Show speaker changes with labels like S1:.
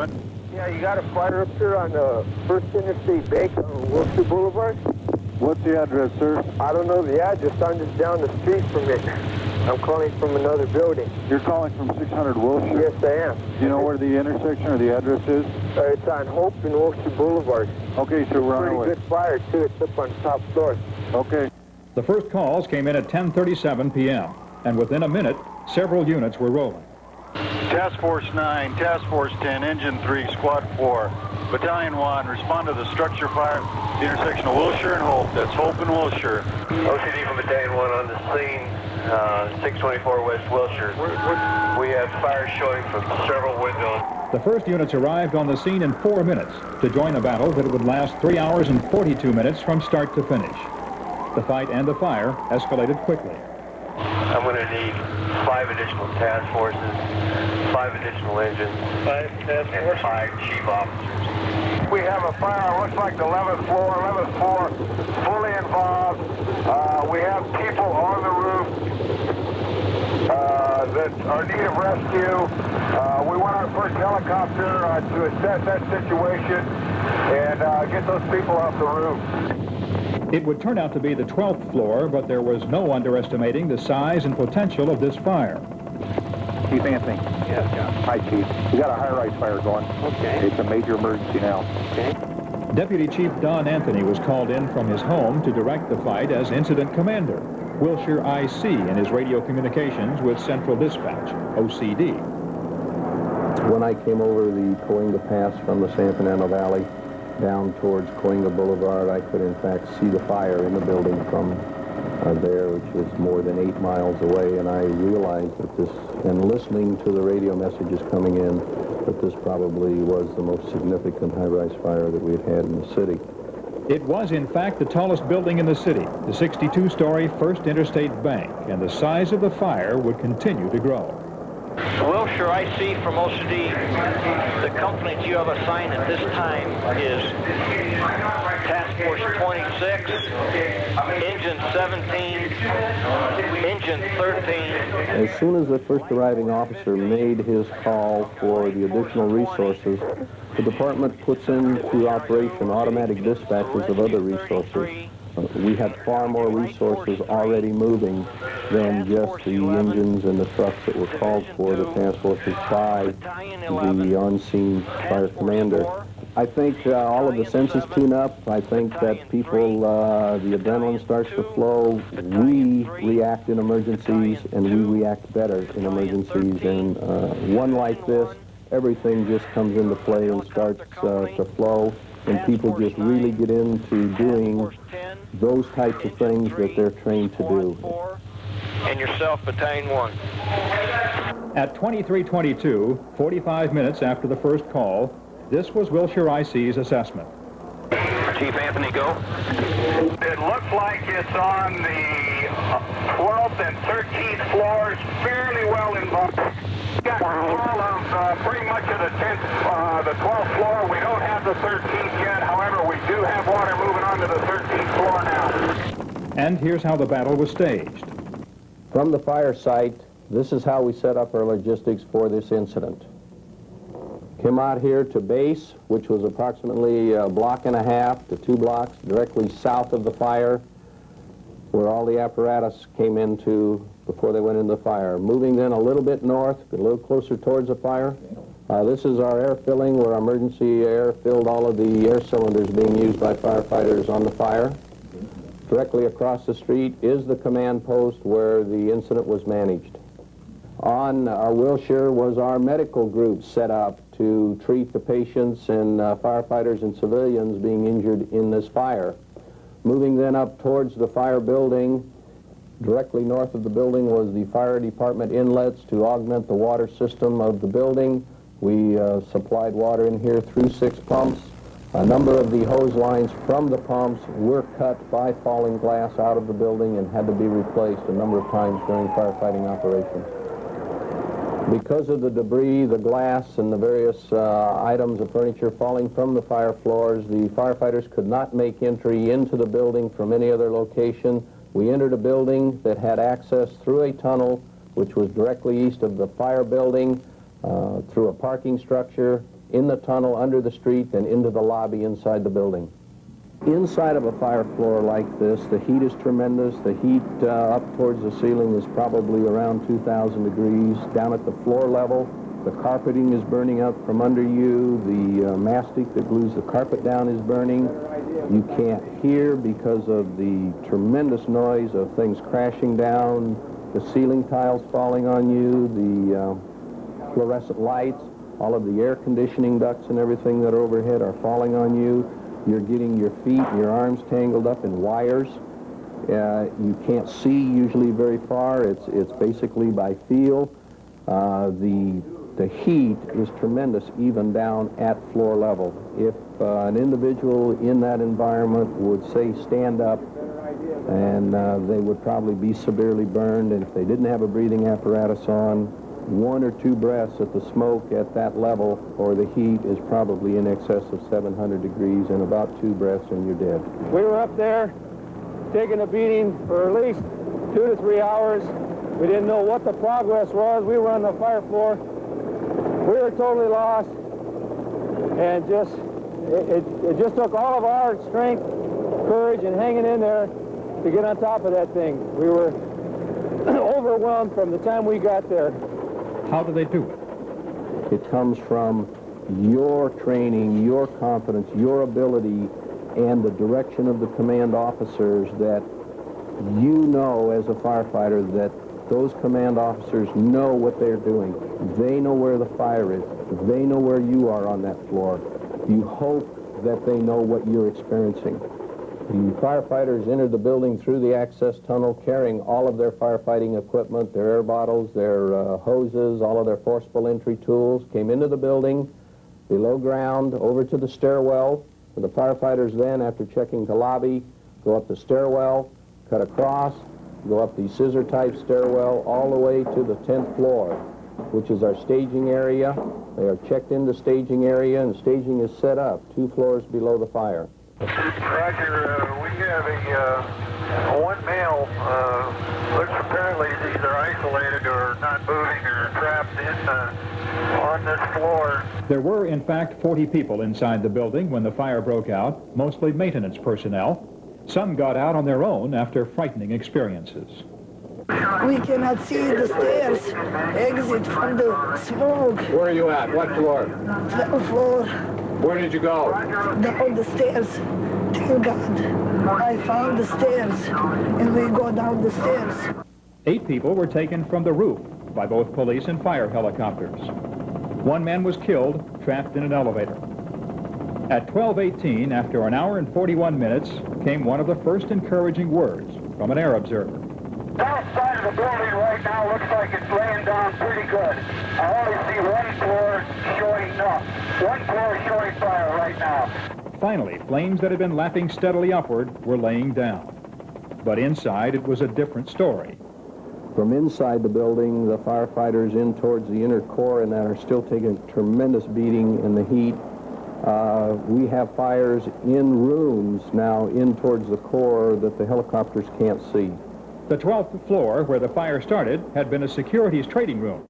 S1: Department.
S2: Yeah, you got a fire up here on First Interstate Bank on Wilshire Boulevard?
S1: What's the address, sir?
S2: I don't know the address. I'm just down the street from it. I'm calling from another building.
S1: You're calling from 600 Wilshire?
S2: Yes, I am.
S1: Do you know where the intersection or the address is?
S2: It's on Hope and Wilshire Boulevard.
S1: Okay, sir, we're on our way.
S2: Pretty good fire, too. It's up on top floor.
S1: Okay.
S3: The first calls came in at 10:37 p.m., and within a minute, several units were rolling.
S1: Task Force 9, Task Force 10, Engine 3, Squad 4, Battalion 1, respond to the structure fire at the intersection of Wilshire and Hope. That's Hope and Wilshire.
S4: OCD from Battalion 1 on the scene, 624 West Wilshire. We have fire showing from several windows.
S3: The first units arrived on the scene in 4 minutes to join a battle that would last 3 hours and 42 minutes from start to finish. The fight and the fire escalated quickly.
S4: I'm going to need 5 additional task forces, 5 additional engines, 5 task forces, and 5 chief officers.
S2: We have a fire, looks like the 11th floor, fully involved. We have people on the roof that are in need of rescue. We want our first helicopter to assess that situation and get those people off the roof.
S3: It would turn out to be the 12th floor, but there was no underestimating the size and potential of this fire.
S1: Chief Anthony.
S4: Yes, John.
S1: Hi, Chief. We got a high-rise fire going.
S4: Okay.
S1: It's a major emergency now.
S4: Okay.
S3: Deputy Chief Don Anthony was called in from his home to direct the fight as incident commander, Wilshire IC, in his radio communications with Central Dispatch, OCD.
S5: When I came over the Coinga Pass from the San Fernando Valley down towards Coinga Boulevard, I could in fact see the fire in the building from there, which is more than 8 miles away, and I realized that this, and listening to the radio messages coming in, that this probably was the most significant high-rise fire that we've had in the city.
S3: It was, in fact, the tallest building in the city, the 62-story First Interstate Bank, and the size of the fire would continue to grow.
S6: Wilshire IC from OCD. The company that you have assigned at this time is Task Force 26, Engine 17, Engine 13.
S5: As soon as the first arriving officer made his call for the additional resources, the department puts into operation automatic dispatches of other resources. We had far more resources already moving than just the engines and the trucks that were called for, the task forces by the on-scene fire commander. I think all of the senses tune up. I think that people, the adrenaline starts to flow. We react in emergencies, and we react better in emergencies. And one like this, everything just comes into play and starts to flow, and people just really get into doing those types of things that they're trained to do.
S6: And yourself, Battalion 1.
S3: At 23:22, 45 minutes after the first call, this was Wilshire IC's assessment.
S6: Chief Anthony, go.
S2: It looks like it's on the 12th and 13th floors, fairly well involved. Got control of pretty much of the 12th floor. We don't have the 13th yet. However, we do have water moving on to the 13th floor now.
S3: And here's how the battle was staged.
S5: From the fire site, this is how we set up our logistics for this incident. Came out here to base, which was approximately a block and a half to 2 blocks directly south of the fire, where all the apparatus came into before they went into the fire. Moving then a little bit north, a little closer towards the fire. This is our air filling, where emergency air filled all of the air cylinders being used by firefighters on the fire. Directly across the street is the command post where the incident was managed. On Wilshire was our medical group set up to treat the patients and firefighters and civilians being injured in this fire. Moving then up towards the fire building, directly north of the building was the fire department inlets to augment the water system of the building. We supplied water in here through 6 pumps. A number of the hose lines from the pumps were cut by falling glass out of the building and had to be replaced a number of times during firefighting operations. Because of the debris, the glass, and the various items of furniture falling from the fire floors, the firefighters could not make entry into the building from any other location. We entered a building that had access through a tunnel, which was directly east of the fire building, through a parking structure, in the tunnel, under the street, and into the lobby inside the building. Inside of a fire floor like this, the heat is tremendous. The heat up towards the ceiling is probably around 2,000 degrees. Down at the floor level, the carpeting is burning up from under you. The mastic that glues the carpet down is burning. You can't hear because of the tremendous noise of things crashing down, the ceiling tiles falling on you, the fluorescent lights, all of the air conditioning ducts and everything that are overhead are falling on you. You're getting your feet and your arms tangled up in wires. You can't see usually very far. It's basically by feel. The heat is tremendous even down at floor level. If an individual in that environment would say stand up, and they would probably be severely burned, and if they didn't have a breathing apparatus on, 1 or 2 breaths at the smoke at that level or the heat is probably in excess of 700 degrees, and about 2 breaths and you're dead.
S7: We were up there taking a beating for at least 2 to 3 hours. We didn't know what the progress was. We were on the fire floor. We were totally lost, and it just took all of our strength, courage, and hanging in there to get on top of that thing. We were overwhelmed from the time we got there.
S3: How do they do it?
S5: It comes from your training, your confidence, your ability, and the direction of the command officers that you know as a firefighter that those command officers know what they're doing. They know where the fire is. They know where you are on that floor. You hope that they know what you're experiencing. The firefighters entered the building through the access tunnel carrying all of their firefighting equipment, their air bottles, their hoses, all of their forcible entry tools, came into the building, below ground, over to the stairwell. The firefighters then, after checking the lobby, go up the stairwell, cut across, go up the scissor-type stairwell all the way to the 10th floor, which is our staging area. They are checked in the staging area, and staging is set up 2 floors below the fire.
S4: Roger, we have a one male, looks apparently he's either isolated or not moving or trapped on this floor.
S3: There were, in fact, 40 people inside the building when the fire broke out, mostly maintenance personnel. Some got out on their own after frightening experiences.
S8: We cannot see the stairs exit from the smoke.
S5: Where are you at? What floor?
S8: 12th floor.
S5: Where did you go?
S8: Down the stairs. Thank God. I found the stairs, and we go down the stairs.
S3: 8 people were taken from the roof by both police and fire helicopters. 1 man was killed, trapped in an elevator. At 12:18, after an hour and 41 minutes, came one of the first encouraging words from an air observer.
S2: South side of the building right now looks like it's laying down pretty good. I only see 1 floor showing up. 1 floor showing fire right now.
S3: Finally, flames that had been lapping steadily upward were laying down. But inside, it was a different story.
S5: From inside the building, the firefighters in towards the inner core and that are still taking a tremendous beating in the heat. We have fires in rooms now in towards the core that the helicopters can't see.
S3: The 12th floor, where the fire started, had been a securities trading room.